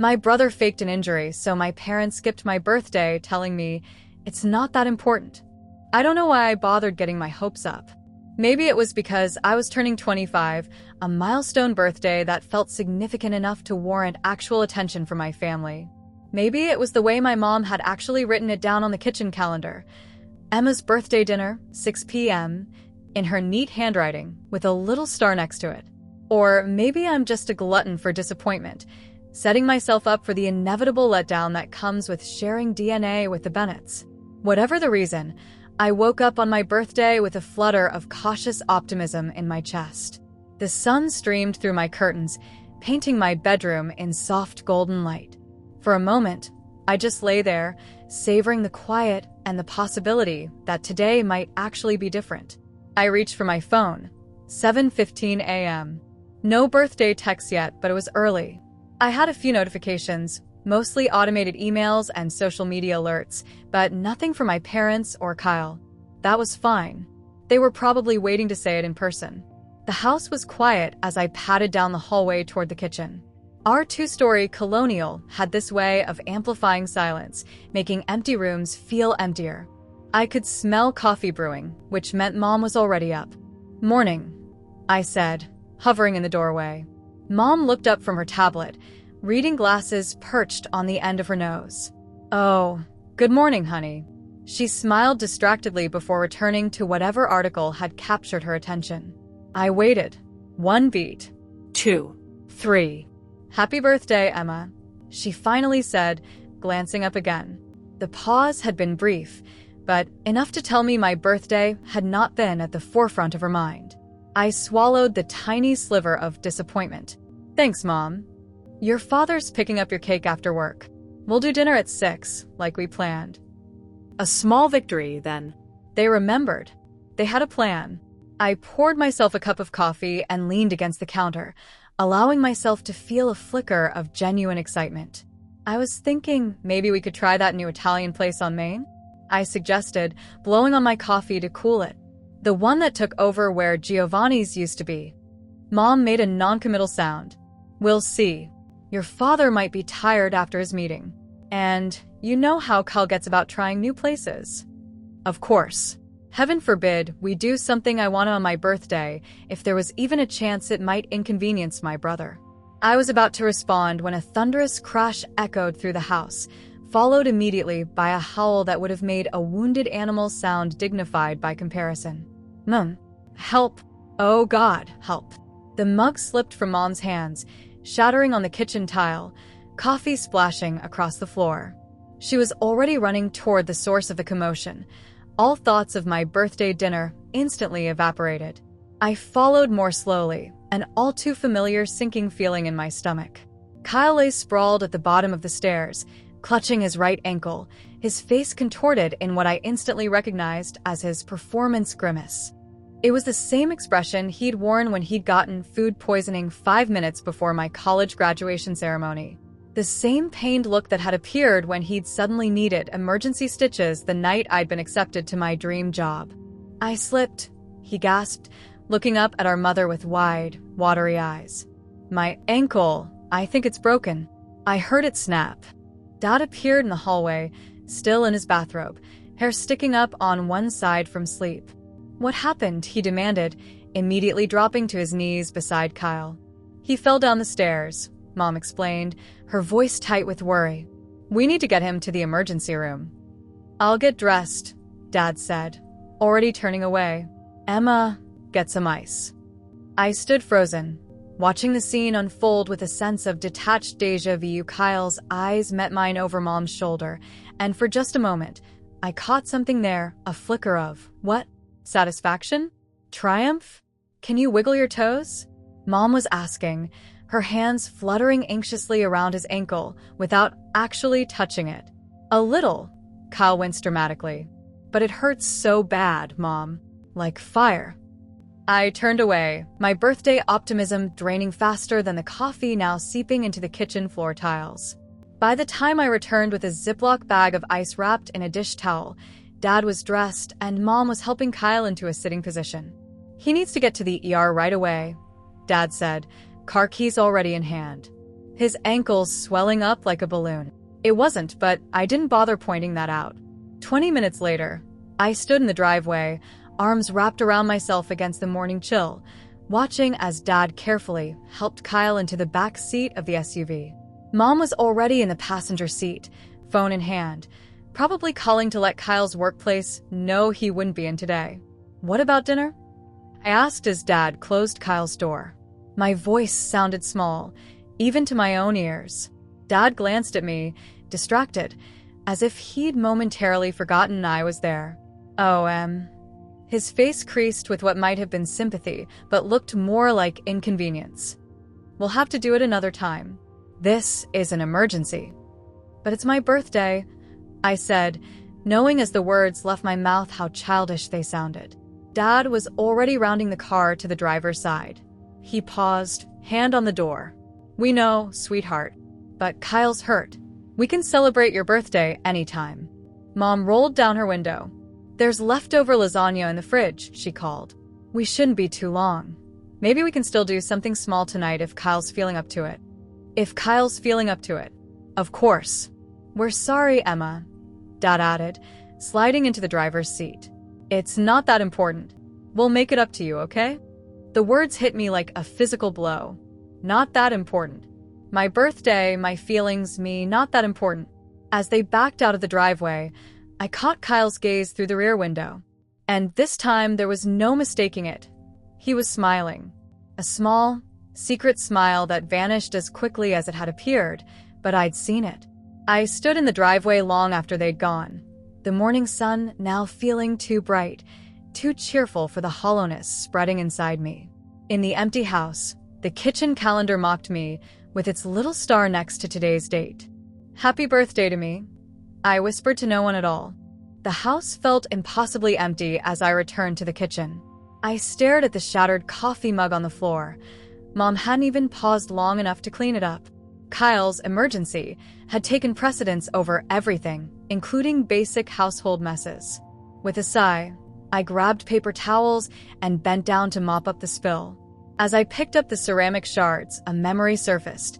My brother faked an injury, so my parents skipped my birthday, telling me it's not that important. I don't know why I bothered getting my hopes up. Maybe it was because I was turning 25, a milestone birthday that felt significant enough to warrant actual attention from my family. Maybe it was the way my mom had actually written it down on the kitchen calendar. Emma's birthday dinner, 6 p.m., in her neat handwriting, with a little star next to it. Or maybe I'm just a glutton for disappointment, setting myself up for the inevitable letdown that comes with sharing DNA with the Bennetts. Whatever the reason, I woke up on my birthday with a flutter of cautious optimism in my chest. The sun streamed through my curtains, painting my bedroom in soft golden light. For a moment, I just lay there, savoring the quiet and the possibility that today might actually be different. I reached for my phone. 7:15 a.m. No birthday text yet, but it was early. I had a few notifications, mostly automated emails and social media alerts, but nothing from my parents or Kyle. That was fine. They were probably waiting to say it in person. The house was quiet as I padded down the hallway toward the kitchen. Our two-story colonial had this way of amplifying silence, making empty rooms feel emptier. I could smell coffee brewing, which meant Mom was already up. "Morning," I said, hovering in the doorway. Mom looked up from her tablet, reading glasses perched on the end of her nose. "Oh, good morning, honey." She smiled distractedly before returning to whatever article had captured her attention. I waited. 1 beat. 2. 3. "Happy birthday, Emma," she finally said, glancing up again. The pause had been brief, but enough to tell me my birthday had not been at the forefront of her mind. I swallowed the tiny sliver of disappointment. "Thanks, Mom. Your father's picking up your cake after work. We'll do dinner at 6, like we planned." A small victory, then. They remembered. They had a plan. I poured myself a cup of coffee and leaned against the counter, allowing myself to feel a flicker of genuine excitement. I was thinking maybe we could try that new Italian place on Main, I suggested, blowing on my coffee to cool it. The one that took over where Giovanni's used to be. Mom made a non-committal sound. "We'll see. Your father might be tired after his meeting. And you know how Kyle gets about trying new places." Of course. Heaven forbid we do something I want on my birthday if there was even a chance it might inconvenience my brother. I was about to respond when a thunderous crash echoed through the house, followed immediately by a howl that would have made a wounded animal sound dignified by comparison. Help. Oh God, help. The mug slipped from Mom's hands, shattering on the kitchen tile, coffee splashing across the floor. She was already running toward the source of the commotion. All thoughts of my birthday dinner instantly evaporated. I followed more slowly, an all too familiar sinking feeling in my stomach. Kyle lay sprawled at the bottom of the stairs, clutching his right ankle, his face contorted in what I instantly recognized as his performance grimace. It was the same expression he'd worn when he'd gotten food poisoning 5 minutes before my college graduation ceremony. The same pained look that had appeared when he'd suddenly needed emergency stitches the night I'd been accepted to my dream job. "I slipped," he gasped, looking up at our mother with wide, watery eyes. "My ankle, I think it's broken." I heard it snap. Dad appeared in the hallway, still in his bathrobe, hair sticking up on one side from sleep. "What happened?" he demanded, immediately dropping to his knees beside Kyle. "He fell down the stairs," Mom explained, her voice tight with worry. "We need to get him to the emergency room." "I'll get dressed," Dad said, already turning away. "Emma, get some ice." I stood frozen, watching the scene unfold with a sense of detached déjà vu. Kyle's eyes met mine over Mom's shoulder, and for just a moment, I caught something there, a flicker of, what? Satisfaction? Triumph? "Can you wiggle your toes?" Mom was asking, her hands fluttering anxiously around his ankle without actually touching it. "A little," Kyle winced dramatically. "But it hurts so bad, Mom. Like fire." I turned away, my birthday optimism draining faster than the coffee now seeping into the kitchen floor tiles. By the time I returned with a Ziploc bag of ice wrapped in a dish towel, Dad was dressed and Mom was helping Kyle into a sitting position. "He needs to get to the ER right away," Dad said, car keys already in hand. his ankles swelling up like a balloon. It wasn't, but I didn't bother pointing that out. 20 minutes later, I stood in the driveway, arms wrapped around myself against the morning chill, watching as Dad carefully helped Kyle into the back seat of the SUV. Mom was already in the passenger seat, phone in hand, probably calling to let Kyle's workplace know he wouldn't be in today. "What about dinner?" I asked as Dad closed Kyle's door. My voice sounded small, even to my own ears. Dad glanced at me, distracted, as if he'd momentarily forgotten I was there. His face creased with what might have been sympathy, but looked more like inconvenience. "We'll have to do it another time. This is an emergency." "But it's my birthday," I said, knowing as the words left my mouth how childish they sounded. Dad was already rounding the car to the driver's side. He paused, hand on the door. "We know, sweetheart, but Kyle's hurt. We can celebrate your birthday anytime." Mom rolled down her window. "There's leftover lasagna in the fridge," she called. "We shouldn't be too long. Maybe we can still do something small tonight if Kyle's feeling up to it." "If Kyle's feeling up to it. Of course." "We're sorry, Emma," Dad added, sliding into the driver's seat. "It's not that important. We'll make it up to you, okay?" The words hit me like a physical blow. Not that important. My birthday, my feelings, me, not that important. As they backed out of the driveway, I caught Kyle's gaze through the rear window. And this time, there was no mistaking it. He was smiling. A small, secret smile that vanished as quickly as it had appeared, but I'd seen it. I stood in the driveway long after they'd gone, the morning sun now feeling too bright, too cheerful for the hollowness spreading inside me. In the empty house, the kitchen calendar mocked me with its little star next to today's date. "Happy birthday to me," I whispered to no one at all. The house felt impossibly empty as I returned to the kitchen. I stared at the shattered coffee mug on the floor. Mom hadn't even paused long enough to clean it up. Kyle's emergency had taken precedence over everything, including basic household messes. With a sigh, I grabbed paper towels and bent down to mop up the spill. As I picked up the ceramic shards, a memory surfaced.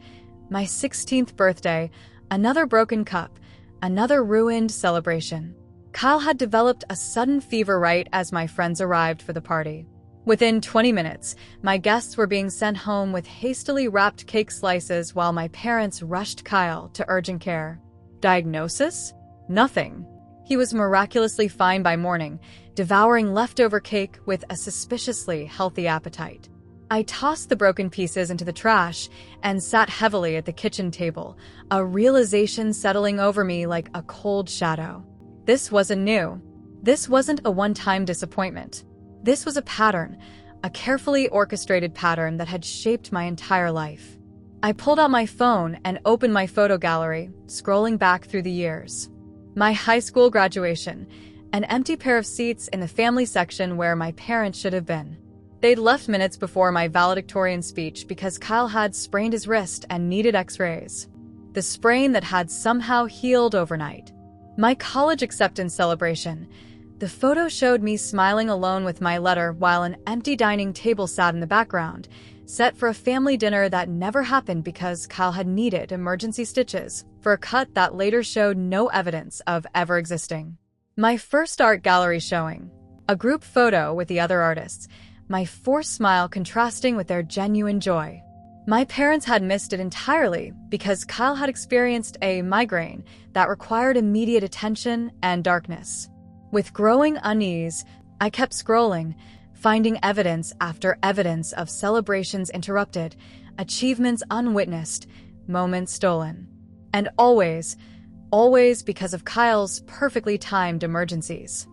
My 16th birthday, another broken cup, another ruined celebration. Kyle had developed a sudden fever right as my friends arrived for the party. Within 20 minutes, my guests were being sent home with hastily wrapped cake slices while my parents rushed Kyle to urgent care. Diagnosis? Nothing. He was miraculously fine by morning, devouring leftover cake with a suspiciously healthy appetite. I tossed the broken pieces into the trash and sat heavily at the kitchen table, a realization settling over me like a cold shadow. This wasn't new. This wasn't a one-time disappointment. This was a pattern, a carefully orchestrated pattern that had shaped my entire life. I pulled out my phone and opened my photo gallery, scrolling back through the years. My high school graduation, an empty pair of seats in the family section where my parents should have been. They'd left minutes before my valedictorian speech because Kyle had sprained his wrist and needed x-rays. The sprain that had somehow healed overnight. My college acceptance celebration. The photo showed me smiling alone with my letter while an empty dining table sat in the background, set for a family dinner that never happened because Kyle had needed emergency stitches for a cut that later showed no evidence of ever existing. My first art gallery showing. A group photo with the other artists. My forced smile contrasting with their genuine joy. My parents had missed it entirely because Kyle had experienced a migraine that required immediate attention and darkness. With growing unease, I kept scrolling, finding evidence after evidence of celebrations interrupted, achievements unwitnessed, moments stolen. And always because of Kyle's perfectly timed emergencies.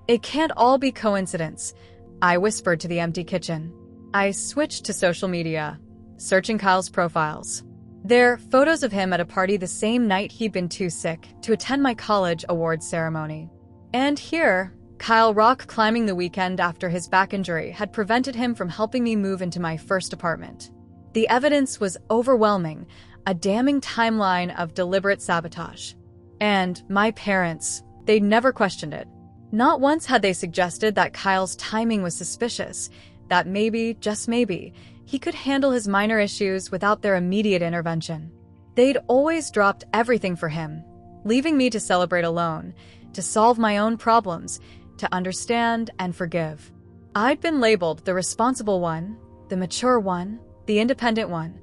"It can't all be coincidence," I whispered to the empty kitchen. I switched to social media, searching Kyle's profiles. There, photos of him at a party the same night he'd been too sick to attend my college awards ceremony. And here, Kyle rock climbing the weekend after his back injury had prevented him from helping me move into my first apartment. The evidence was overwhelming, a damning timeline of deliberate sabotage. And my parents, they'd never questioned it. Not once had they suggested that Kyle's timing was suspicious, that maybe, just maybe, He could handle his minor issues without their immediate intervention. They'd always dropped everything for him, leaving me to celebrate alone, to solve my own problems, to understand and forgive. I'd been labeled the responsible one, the mature one, the independent one.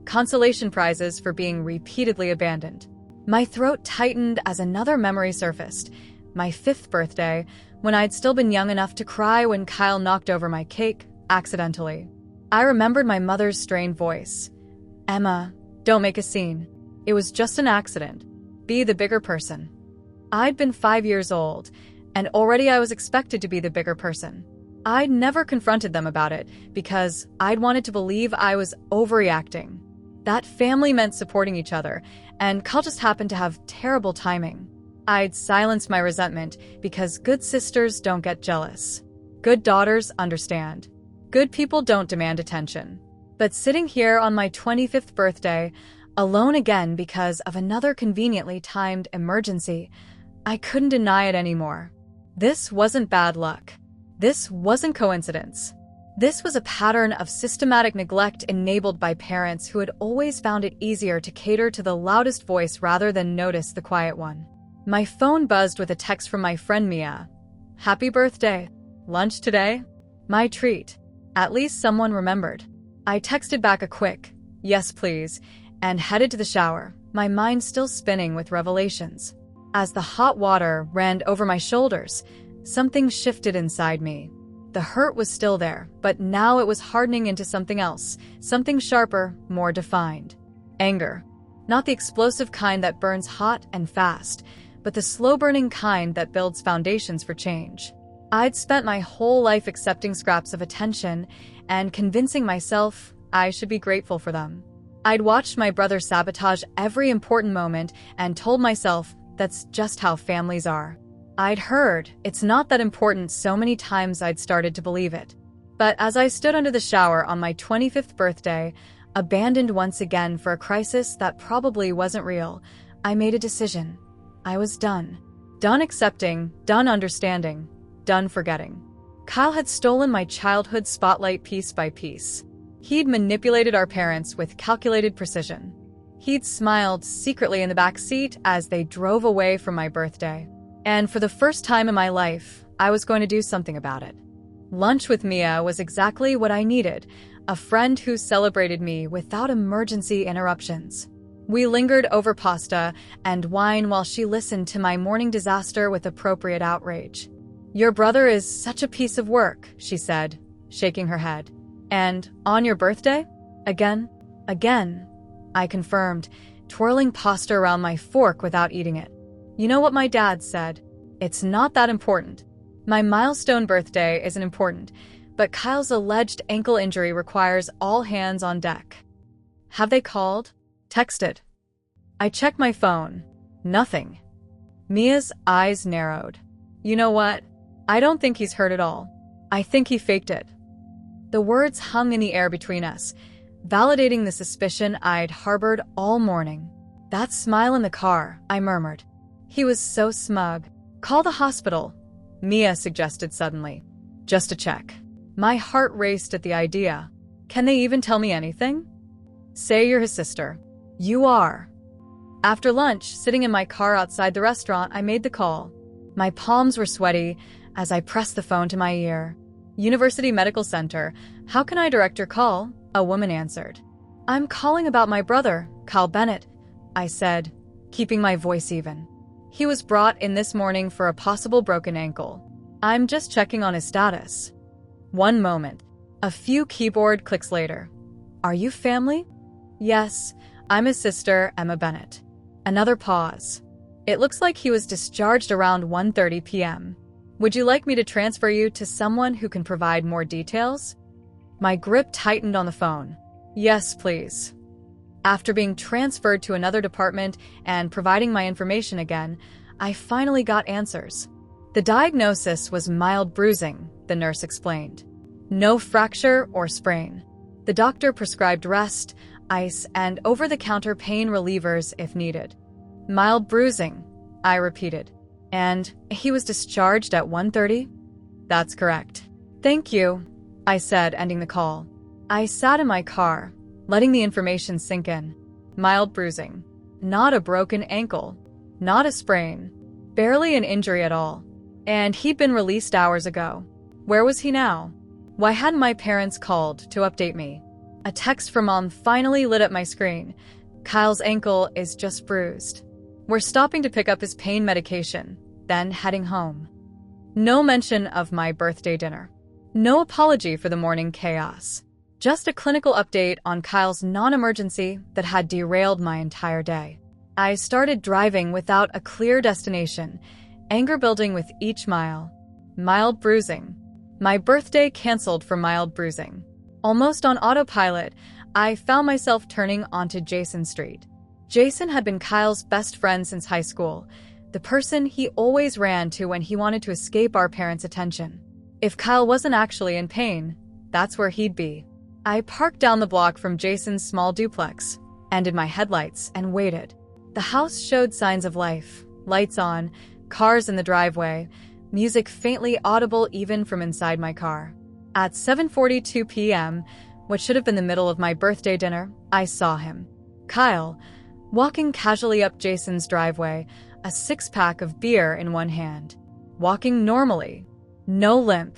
Consolation prizes for being repeatedly abandoned. My throat tightened as another memory surfaced. My 5th birthday, when I'd still been young enough to cry when Kyle knocked over my cake, accidentally. I remembered my mother's strained voice. "Emma, don't make a scene. It was just an accident. Be the bigger person." I'd been 5 years old, and already I was expected to be the bigger person. I'd never confronted them about it because I'd wanted to believe I was overreacting. That family meant supporting each other, and Kyle just happened to have terrible timing. I'd silenced my resentment because good sisters don't get jealous. Good daughters understand. Good people don't demand attention. But sitting here on my 25th birthday, alone again because of another conveniently timed emergency, I couldn't deny it anymore. This wasn't bad luck. This wasn't coincidence. This was a pattern of systematic neglect enabled by parents who had always found it easier to cater to the loudest voice rather than notice the quiet one. My phone buzzed with a text from my friend Mia. "Happy birthday. Lunch today?" My treat. At least someone remembered. I texted back a quick, "Yes, please," and headed to the shower, my mind still spinning with revelations. As the hot water ran over my shoulders, something shifted inside me. The hurt was still there, but now it was hardening into something else, something sharper, more defined. Anger. Not the explosive kind that burns hot and fast, but the slow-burning kind that builds foundations for change. I'd spent my whole life accepting scraps of attention and convincing myself I should be grateful for them. I'd watched my brother sabotage every important moment and told myself that's just how families are. I'd heard it's not that important so many times I'd started to believe it. But as I stood under the shower on my 25th birthday, abandoned once again for a crisis that probably wasn't real, I made a decision. I was done. Done accepting, done understanding, done forgetting. Kyle had stolen my childhood spotlight piece by piece. He'd manipulated our parents with calculated precision. He'd smiled secretly in the back seat as they drove away from my birthday. And for the first time in my life, I was going to do something about it. Lunch with Mia was exactly what I needed, a friend who celebrated me without emergency interruptions. We lingered over pasta and wine while she listened to my morning disaster with appropriate outrage. "Your brother is such a piece of work," she said, shaking her head. "And on your birthday? Again?" "Again," I confirmed, twirling pasta around my fork without eating it. "You know what my dad said? It's not that important. My milestone birthday isn't important, but Kyle's alleged ankle injury requires all hands on deck." "Have they called?" "Texted." I checked my phone. Nothing. Mia's eyes narrowed. "You know what? I don't think he's hurt at all. I think he faked it." The words hung in the air between us, validating the suspicion I'd harbored all morning. "That smile in the car," I murmured. He was so smug. "Call the hospital," Mia suggested suddenly. "Just to check." My heart raced at the idea. Can they even tell me anything? "Say you're his sister." "You are." After lunch, sitting in my car outside the restaurant, I made the call. My palms were sweaty as I pressed the phone to my ear. "University Medical Center. How can I direct your call?" a woman answered. "I'm calling about my brother, Kyle Bennett," I said, keeping my voice even. "He was brought in this morning for a possible broken ankle. I'm just checking on his status." One moment. A few keyboard clicks later. "Are you family?" "Yes, I'm his sister, Emma Bennett." Another pause. "It looks like he was discharged around 1:30 p.m. Would you like me to transfer you to someone who can provide more details?" My grip tightened on the phone. "Yes, please." After being transferred to another department and providing my information again, I finally got answers. The diagnosis was mild bruising, the nurse explained. No fracture or sprain. The doctor prescribed rest, ice, and over-the-counter pain relievers if needed. "Mild bruising," I repeated. "And he was discharged at 1:30? "That's correct." "Thank you," I said, ending the call. I sat in my car, letting the information sink in. Mild bruising. Not a broken ankle. Not a sprain. Barely an injury at all. And he'd been released hours ago. Where was he now? Why hadn't my parents called to update me? A text from Mom finally lit up my screen. Kyle's ankle is just bruised. We're stopping to pick up his pain medication, then heading home. No mention of my birthday dinner. No apology for the morning chaos. Just a clinical update on Kyle's non-emergency that had derailed my entire day. I started driving without a clear destination, anger building with each mile. Mild bruising. My birthday canceled for mild bruising. Almost on autopilot, I found myself turning onto Jason Street. Jason had been Kyle's best friend since high school, the person he always ran to when he wanted to escape our parents' attention. If Kyle wasn't actually in pain, that's where he'd be. I parked down the block from Jason's small duplex, ended my headlights, and waited. The house showed signs of life. Lights on, cars in the driveway, music faintly audible even from inside my car. At 7:42 p.m., what should have been the middle of my birthday dinner, I saw him. Kyle, walking casually up Jason's driveway, a six-pack of beer in one hand. Walking normally. No limp.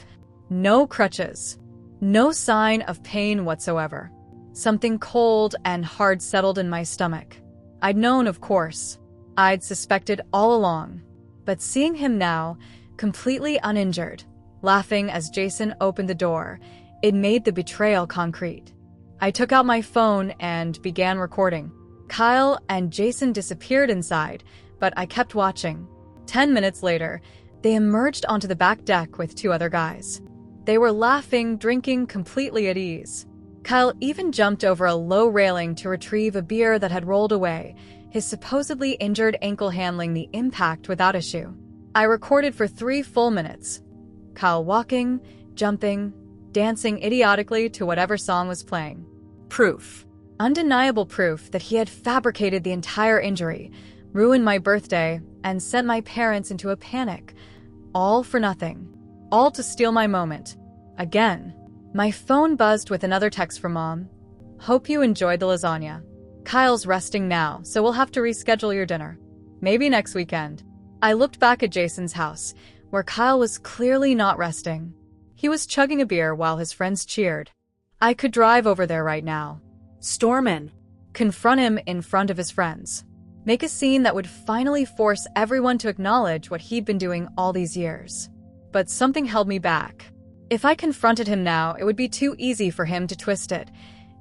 No crutches. No sign of pain whatsoever. Something cold and hard settled in my stomach. I'd known, of course. I'd suspected all along. But seeing him now, completely uninjured, laughing as Jason opened the door, it made the betrayal concrete. I took out my phone and began recording. Kyle and Jason disappeared inside, but I kept watching. 10 minutes later, they emerged onto the back deck with two other guys. They were laughing, drinking, completely at ease. Kyle even jumped over a low railing to retrieve a beer that had rolled away, his supposedly injured ankle handling the impact without issue. I recorded for 3 full minutes. Kyle walking, jumping, dancing idiotically to whatever song was playing. Proof. Undeniable proof that he had fabricated the entire injury, ruined my birthday, and sent my parents into a panic. All for nothing. All to steal my moment. Again. My phone buzzed with another text from Mom. Hope you enjoyed the lasagna. Kyle's resting now, so we'll have to reschedule your dinner. Maybe next weekend. I looked back at Jason's house, where Kyle was clearly not resting. He was chugging a beer while his friends cheered. I could drive over there right now. Storm in. Confront him in front of his friends. Make a scene that would finally force everyone to acknowledge what he'd been doing all these years. But something held me back. If I confronted him now, it would be too easy for him to twist it,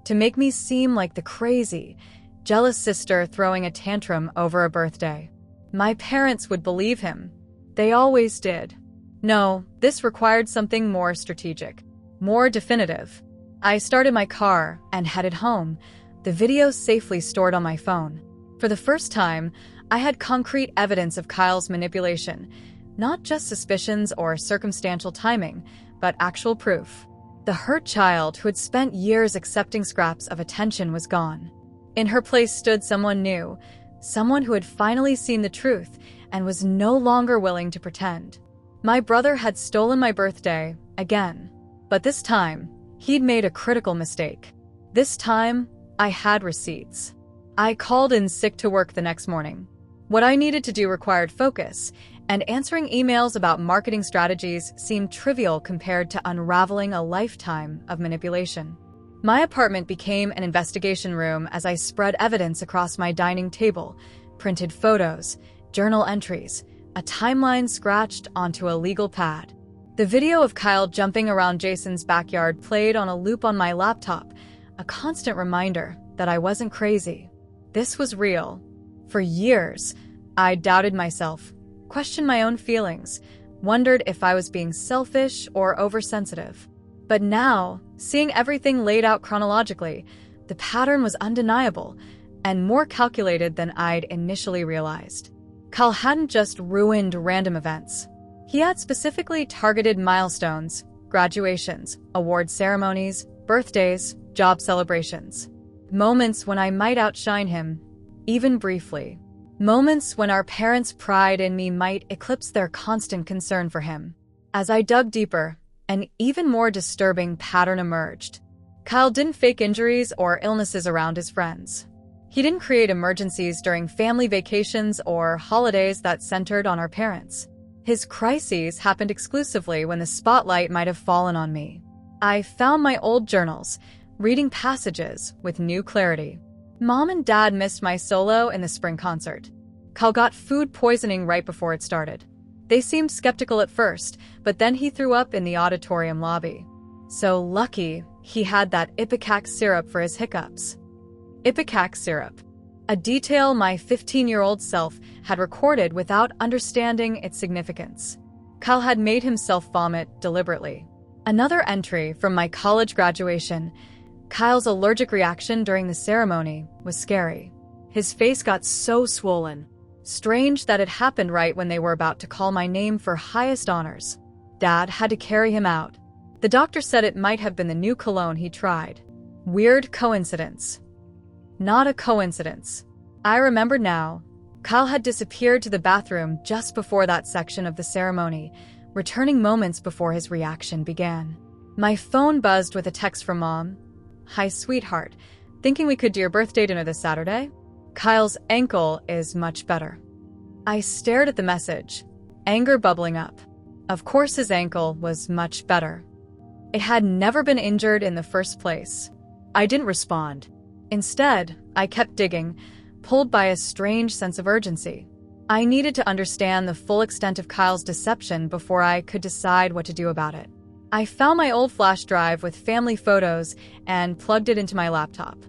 to make me seem like the crazy, jealous sister throwing a tantrum over a birthday. My parents would believe him. They always did. No, this required something more strategic, more definitive. I started my car and headed home, the video safely stored on my phone. For the first time, I had concrete evidence of Kyle's manipulation, not just suspicions or circumstantial timing, but actual proof. The hurt child who had spent years accepting scraps of attention was gone. In her place stood someone new, someone who had finally seen the truth and was no longer willing to pretend. My brother had stolen my birthday again, but this time, he'd made a critical mistake. This time, I had receipts. I called in sick to work the next morning. What I needed to do required focus, and answering emails about marketing strategies seemed trivial compared to unraveling a lifetime of manipulation. My apartment became an investigation room as I spread evidence across my dining table, printed photos, journal entries, a timeline scratched onto a legal pad. The video of Kyle jumping around Jason's backyard played on a loop on my laptop, a constant reminder that I wasn't crazy. This was real. For years, I doubted myself, questioned my own feelings, wondered if I was being selfish or oversensitive. But now, seeing everything laid out chronologically, the pattern was undeniable and more calculated than I'd initially realized. Kyle hadn't just ruined random events. He had specifically targeted milestones, graduations, award ceremonies, birthdays, job celebrations. Moments when I might outshine him, even briefly. Moments when our parents' pride in me might eclipse their constant concern for him. As I dug deeper, an even more disturbing pattern emerged. Kyle didn't fake injuries or illnesses around his friends. He didn't create emergencies during family vacations or holidays that centered on our parents. His crises happened exclusively when the spotlight might have fallen on me. I found my old journals, reading passages with new clarity. Mom and Dad missed my solo in the spring concert. Kyle got food poisoning right before it started. They seemed skeptical at first, but then he threw up in the auditorium lobby. So lucky he had that Ipecac syrup for his hiccups. Ipecac syrup. A detail my 15-year-old self had recorded without understanding its significance. Kyle had made himself vomit deliberately. Another entry from my college graduation. Kyle's allergic reaction during the ceremony was scary. His face got so swollen. Strange that it happened right when they were about to call my name for highest honors. Dad had to carry him out. The doctor said it might have been the new cologne he tried. Weird coincidence. Not a coincidence. I remember now. Kyle had disappeared to the bathroom just before that section of the ceremony, returning moments before his reaction began. My phone buzzed with a text from Mom. "Hi, sweetheart. Thinking we could do your birthday dinner this Saturday? Kyle's ankle is much better." I stared at the message, anger bubbling up. Of course his ankle was much better. It had never been injured in the first place. I didn't respond. Instead, I kept digging, pulled by a strange sense of urgency. I needed to understand the full extent of Kyle's deception before I could decide what to do about it. I found my old flash drive with family photos and plugged it into my laptop.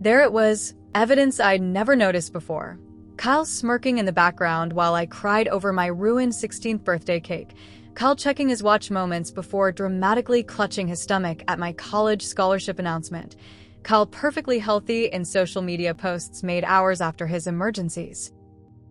There it was, evidence I'd never noticed before. Kyle smirking in the background while I cried over my ruined 16th birthday cake. Kyle checking his watch moments before dramatically clutching his stomach at my college scholarship announcement. Kyle perfectly healthy in social media posts made hours after his emergencies.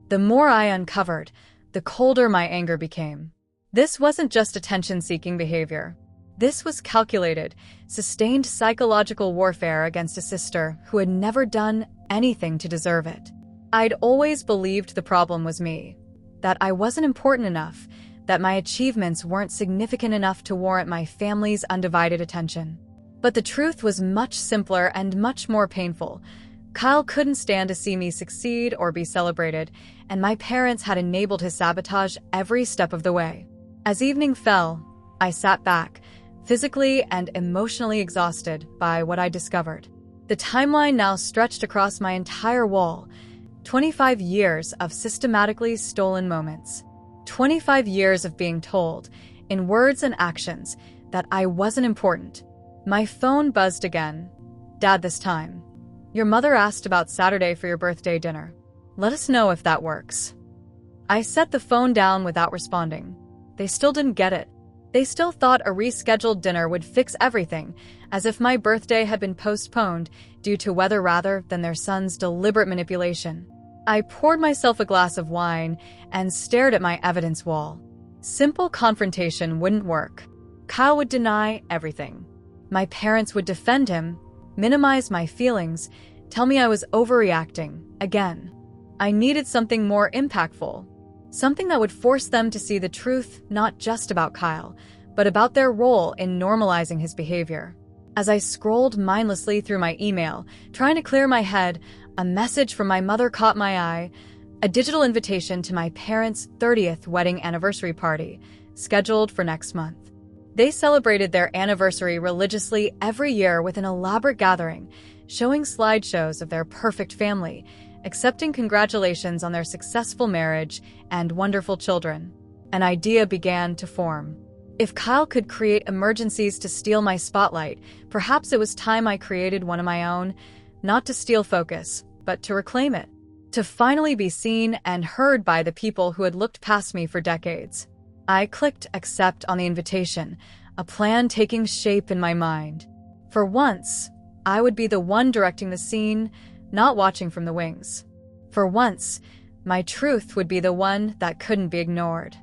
The more I uncovered, the colder my anger became. This wasn't just attention-seeking behavior. This was calculated, sustained psychological warfare against a sister who had never done anything to deserve it. I'd always believed the problem was me, that I wasn't important enough, that my achievements weren't significant enough to warrant my family's undivided attention. But the truth was much simpler and much more painful. Kyle couldn't stand to see me succeed or be celebrated, and my parents had enabled his sabotage every step of the way. As evening fell, I sat back, physically and emotionally exhausted by what I discovered. The timeline now stretched across my entire wall. 25 years of systematically stolen moments. 25 years of being told, in words and actions, that I wasn't important. My phone buzzed again. "Dad, this time. Your mother asked about Saturday for your birthday dinner. Let us know if that works." I set the phone down without responding. They still didn't get it. They still thought a rescheduled dinner would fix everything, as if my birthday had been postponed due to weather rather than their son's deliberate manipulation. I poured myself a glass of wine and stared at my evidence wall. Simple confrontation wouldn't work. Kyle would deny everything. My parents would defend him, minimize my feelings, tell me I was overreacting, again. I needed something more impactful. Something that would force them to see the truth not just about Kyle, but about their role in normalizing his behavior. As I scrolled mindlessly through my email, trying to clear my head, a message from my mother caught my eye, a digital invitation to my parents' 30th wedding anniversary party, scheduled for next month. They celebrated their anniversary religiously every year with an elaborate gathering, showing slideshows of their perfect family, accepting congratulations on their successful marriage and wonderful children. An idea began to form. If Kyle could create emergencies to steal my spotlight, perhaps it was time I created one of my own, not to steal focus, but to reclaim it. To finally be seen and heard by the people who had looked past me for decades. I clicked accept on the invitation, a plan taking shape in my mind. For once, I would be the one directing the scene, not watching from the wings. For once, my truth would be the one that couldn't be ignored.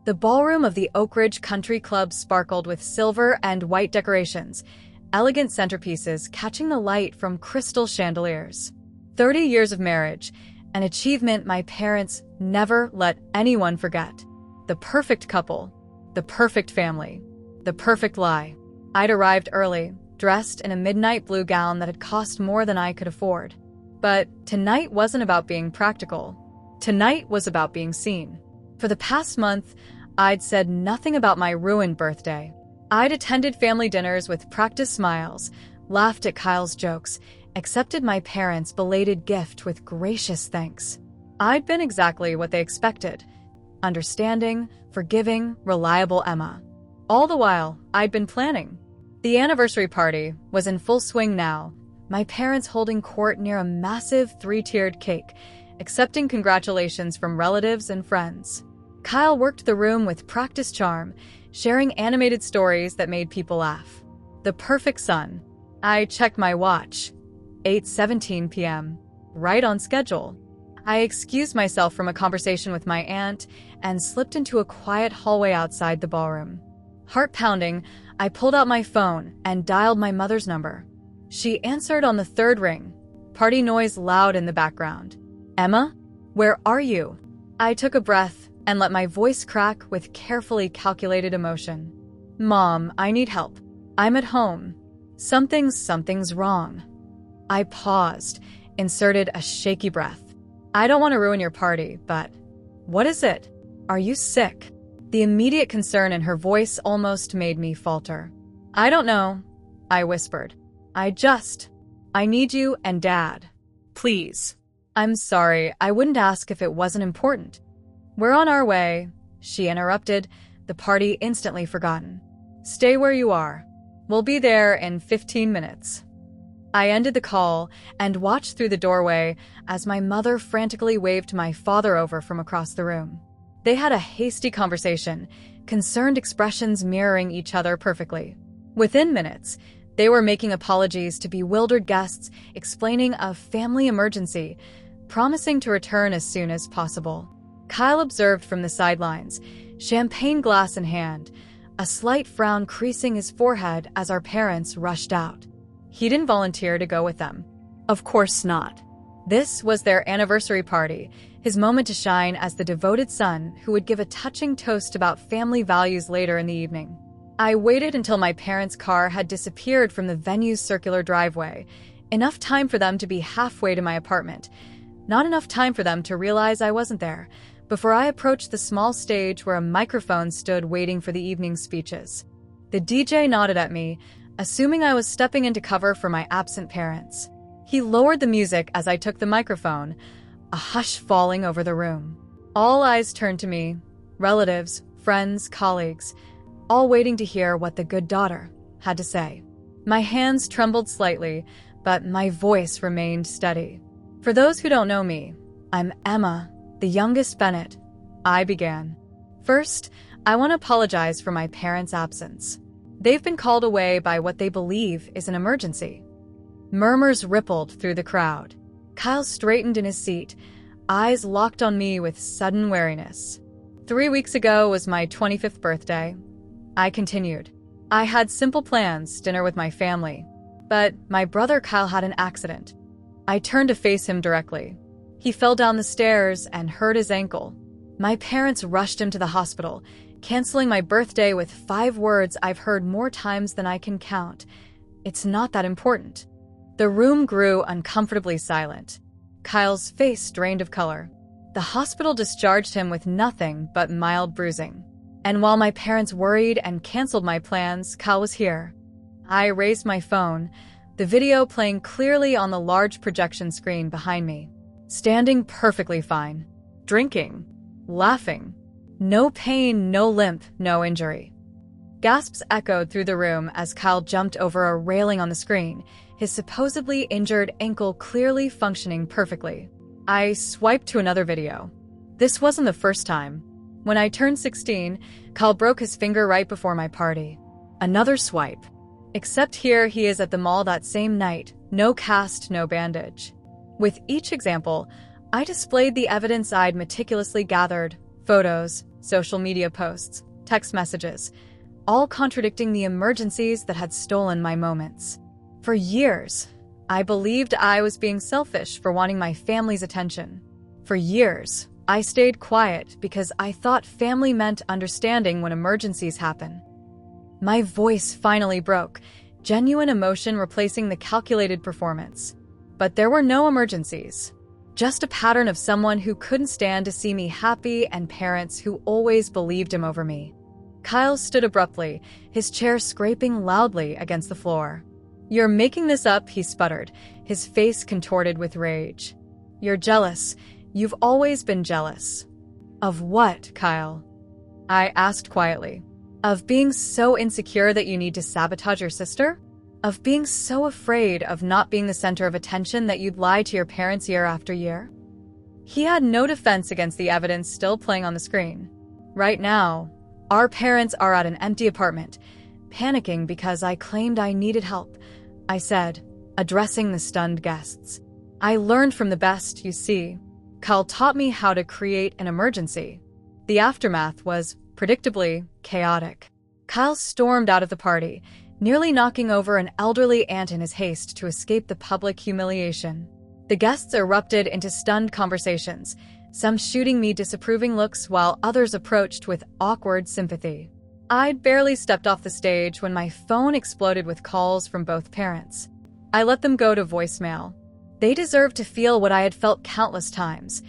The ballroom of the Oak Ridge Country Club sparkled with silver and white decorations, elegant centerpieces catching the light from crystal chandeliers. 30 years of marriage, an achievement my parents never let anyone forget. The perfect couple, the perfect family, the perfect lie. I'd arrived early, dressed in a midnight blue gown that had cost more than I could afford. But tonight wasn't about being practical. Tonight was about being seen. For the past month, I'd said nothing about my ruined birthday. I'd attended family dinners with practiced smiles, laughed at Kyle's jokes, accepted my parents' belated gift with gracious thanks. I'd been exactly what they expected: understanding, forgiving, reliable Emma. All the while, I'd been planning. The anniversary party was in full swing now, my parents holding court near a massive 3-tiered cake, accepting congratulations from relatives and friends. Kyle worked the room with practiced charm, sharing animated stories that made people laugh. The perfect son. I checked my watch. 8:17 p.m. Right on schedule. I excused myself from a conversation with my aunt and slipped into a quiet hallway outside the ballroom. Heart pounding, I pulled out my phone and dialed my mother's number. She answered on the third ring, party noise loud in the background. "Emma, where are you?" I took a breath and let my voice crack with carefully calculated emotion. "Mom, I need help. I'm at home. Something's wrong." I paused, inserted a shaky breath. "I don't want to ruin your party, but what is it? Are you sick?" The immediate concern in her voice almost made me falter. "I don't know," I whispered. I need you and Dad. Please." "I'm sorry, I wouldn't ask if it wasn't important." "We're on our way," she interrupted, the party instantly forgotten. "Stay where you are. We'll be there in 15 minutes. I ended the call and watched through the doorway as my mother frantically waved my father over from across the room. They had a hasty conversation, concerned expressions mirroring each other perfectly. Within minutes, they were making apologies to bewildered guests, explaining a family emergency, promising to return as soon as possible. Kyle observed from the sidelines, champagne glass in hand, a slight frown creasing his forehead as our parents rushed out. He didn't volunteer to go with them. Of course not. This was their anniversary party, his moment to shine as the devoted son who would give a touching toast about family values later in the evening. I waited until my parents' car had disappeared from the venue's circular driveway, enough time for them to be halfway to my apartment, not enough time for them to realize I wasn't there, before I approached the small stage where a microphone stood waiting for the evening's speeches. The DJ nodded at me, assuming I was stepping into cover for my absent parents. He lowered the music as I took the microphone, a hush falling over the room. All eyes turned to me, relatives, friends, colleagues, all waiting to hear what the good daughter had to say. My hands trembled slightly, but my voice remained steady. "For those who don't know me, I'm Emma, the youngest Bennett," I began. "First, I want to apologize for my parents' absence. They've been called away by what they believe is an emergency." Murmurs rippled through the crowd. Kyle straightened in his seat, eyes locked on me with sudden wariness. 3 weeks ago was my 25th birthday. I continued. I had simple plans, dinner with my family. But my brother Kyle had an accident. I turned to face him directly. He fell down the stairs and hurt his ankle. My parents rushed him to the hospital, canceling my birthday with 5 words I've heard more times than I can count. "It's not that important." The room grew uncomfortably silent. Kyle's face drained of color. The hospital discharged him with nothing but mild bruising. And while my parents worried and canceled my plans, Kyle was here. I raised my phone, the video playing clearly on the large projection screen behind me. Standing perfectly fine. Drinking. Laughing. No pain, no limp, no injury. Gasps echoed through the room as Kyle jumped over a railing on the screen, his supposedly injured ankle clearly functioning perfectly. I swiped to another video. This wasn't the first time. When I turned 16, Kyle broke his finger right before my party. Another swipe. Except here he is at the mall that same night, no cast, no bandage. With each example, I displayed the evidence I'd meticulously gathered, photos, social media posts, text messages, all contradicting the emergencies that had stolen my moments. For years, I believed I was being selfish for wanting my family's attention. For years, I stayed quiet because I thought family meant understanding when emergencies happen. My voice finally broke, genuine emotion replacing the calculated performance. But there were no emergencies. Just a pattern of someone who couldn't stand to see me happy and parents who always believed him over me. Kyle stood abruptly, his chair scraping loudly against the floor. "You're making this up," he sputtered, his face contorted with rage. "You're jealous. You've always been jealous." "Of what, Kyle?" I asked quietly. "Of being so insecure that you need to sabotage your sister? Of being so afraid of not being the center of attention that you'd lie to your parents year after year?" He had no defense against the evidence still playing on the screen. "Right now, our parents are at an empty apartment, panicking because I claimed I needed help," I said, addressing the stunned guests. "I learned from the best, you see. Kyle taught me how to create an emergency." The aftermath was, predictably, chaotic. Kyle stormed out of the party, nearly knocking over an elderly aunt in his haste to escape the public humiliation. The guests erupted into stunned conversations, some shooting me disapproving looks while others approached with awkward sympathy. I'd barely stepped off the stage when my phone exploded with calls from both parents. I let them go to voicemail. They deserved to feel what I had felt countless times,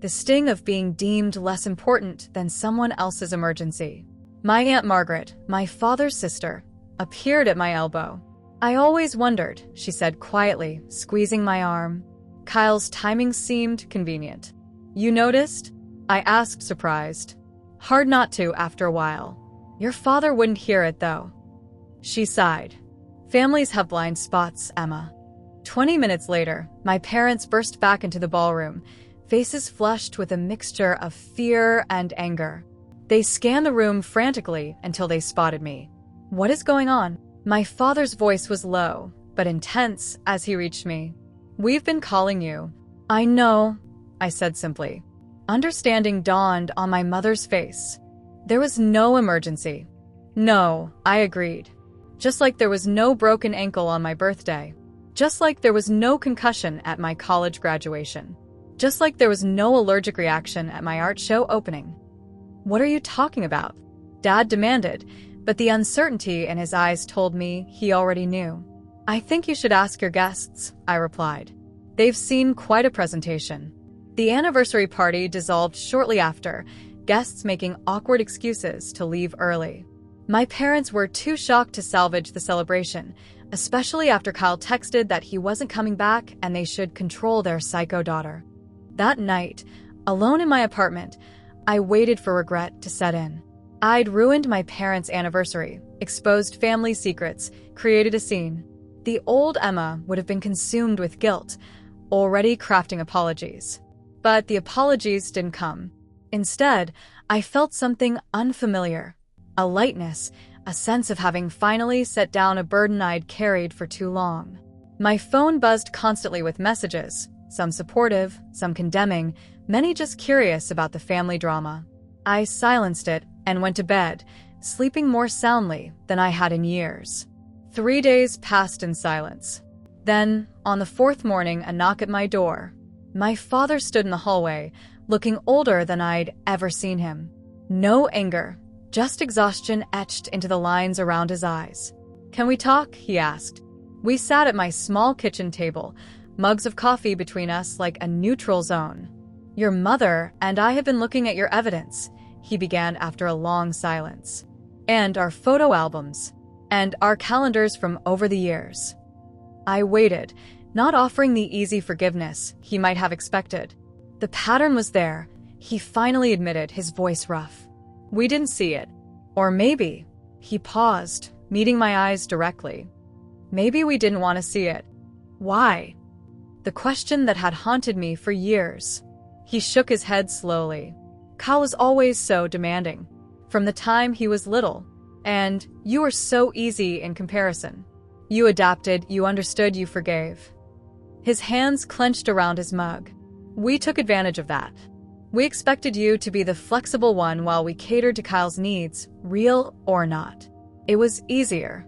the sting of being deemed less important than someone else's emergency. My Aunt Margaret, my father's sister, appeared at my elbow. "I always wondered," she said quietly, squeezing my arm. Kyle's timing seemed convenient. "You noticed?" I asked, surprised. "Hard not to after a while. Your father wouldn't hear it, though." She sighed. "Families have blind spots, Emma." 20 minutes later, my parents burst back into the ballroom, faces flushed with a mixture of fear and anger. They scanned the room frantically until they spotted me. "What is going on?" My father's voice was low, but intense as he reached me. "We've been calling you." "I know," I said simply. Understanding dawned on my mother's face. There was no emergency. "No," I agreed. Just like there was no broken ankle on my birthday. Just like there was no concussion at my college graduation. Just like there was no allergic reaction at my art show opening. "What are you talking about?" Dad demanded, but the uncertainty in his eyes told me he already knew. "I think you should ask your guests," I replied. "They've seen quite a presentation." The anniversary party dissolved shortly after, guests making awkward excuses to leave early. My parents were too shocked to salvage the celebration, especially after Kyle texted that he wasn't coming back and they should control their psycho daughter. That night, alone in my apartment, I waited for regret to set in. I'd ruined my parents' anniversary, exposed family secrets, created a scene. The old Emma would have been consumed with guilt, already crafting apologies. But the apologies didn't come. Instead, I felt something unfamiliar. A lightness, a sense of having finally set down a burden I'd carried for too long. My phone buzzed constantly with messages, some supportive, some condemning, many just curious about the family drama. I silenced it and went to bed, sleeping more soundly than I had in years. 3 days passed in silence. Then, on the 4th morning, a knock at my door. My father stood in the hallway, looking older than I'd ever seen him. No anger, just exhaustion etched into the lines around his eyes. "Can we talk?" he asked. We sat at my small kitchen table, mugs of coffee between us like a neutral zone. "Your mother and I have been looking at your evidence," he began after a long silence. "And our photo albums. And our calendars from over the years." I waited, not offering the easy forgiveness he might have expected. The pattern was there, he finally admitted, his voice rough. "We didn't see it. Or maybe," he paused, meeting my eyes directly. "Maybe we didn't want to see it." "Why?" The question that had haunted me for years. He shook his head slowly. "Kyle was always so demanding. From the time he was little. And you were so easy in comparison. You adapted, you understood, you forgave." His hands clenched around his mug. "We took advantage of that. We expected you to be the flexible one while we catered to Kyle's needs, real or not. It was easier."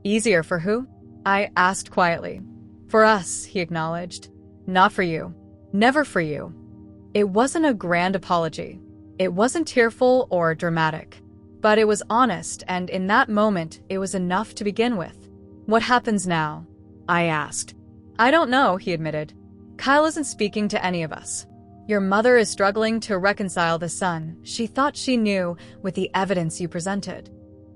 "Easier for who?" I asked quietly. "For us," he acknowledged. "Not for you. Never for you." It wasn't a grand apology. It wasn't tearful or dramatic. But it was honest, and in that moment, it was enough to begin with. What happens now? I asked. I don't know, he admitted. Kyle isn't speaking to any of us. Your mother is struggling to reconcile the son she thought she knew with the evidence you presented.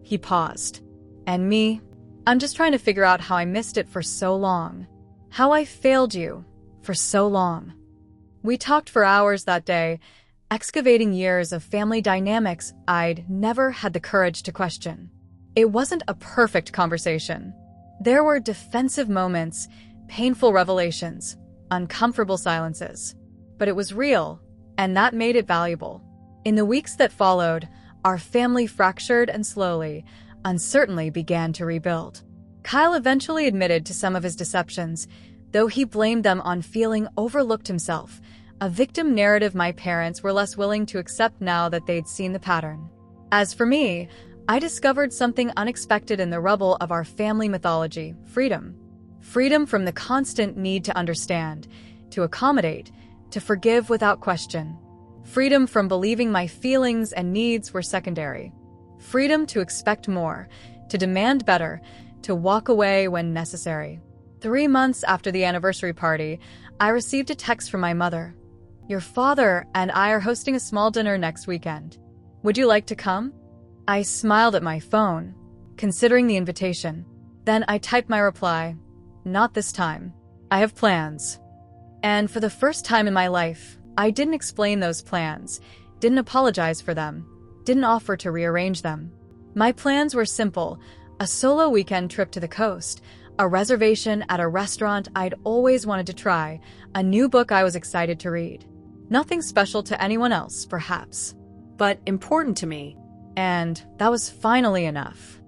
He paused. And me? I'm just trying to figure out how I missed it for so long. How I failed you for so long. We talked for hours that day, excavating years of family dynamics I'd never had the courage to question. It wasn't a perfect conversation. There were defensive moments, painful revelations, uncomfortable silences. But it was real, and that made it valuable. In the weeks that followed, our family fractured and slowly, uncertainly began to rebuild. Kyle eventually admitted to some of his deceptions, though he blamed them on feeling overlooked himself, a victim narrative my parents were less willing to accept now that they'd seen the pattern. As for me, I discovered something unexpected in the rubble of our family mythology: freedom. Freedom from the constant need to understand, to accommodate, to forgive without question. Freedom from believing my feelings and needs were secondary. Freedom to expect more, to demand better, to walk away when necessary. 3 months after the anniversary party, I received a text from my mother. Your father and I are hosting a small dinner next weekend. Would you like to come? I smiled at my phone, considering the invitation. Then I typed my reply. Not this time. I have plans. And for the first time in my life, I didn't explain those plans, didn't apologize for them, didn't offer to rearrange them. My plans were simple: a solo weekend trip to the coast, a reservation at a restaurant I'd always wanted to try, a new book I was excited to read. Nothing special to anyone else, perhaps, but important to me. And that was finally enough.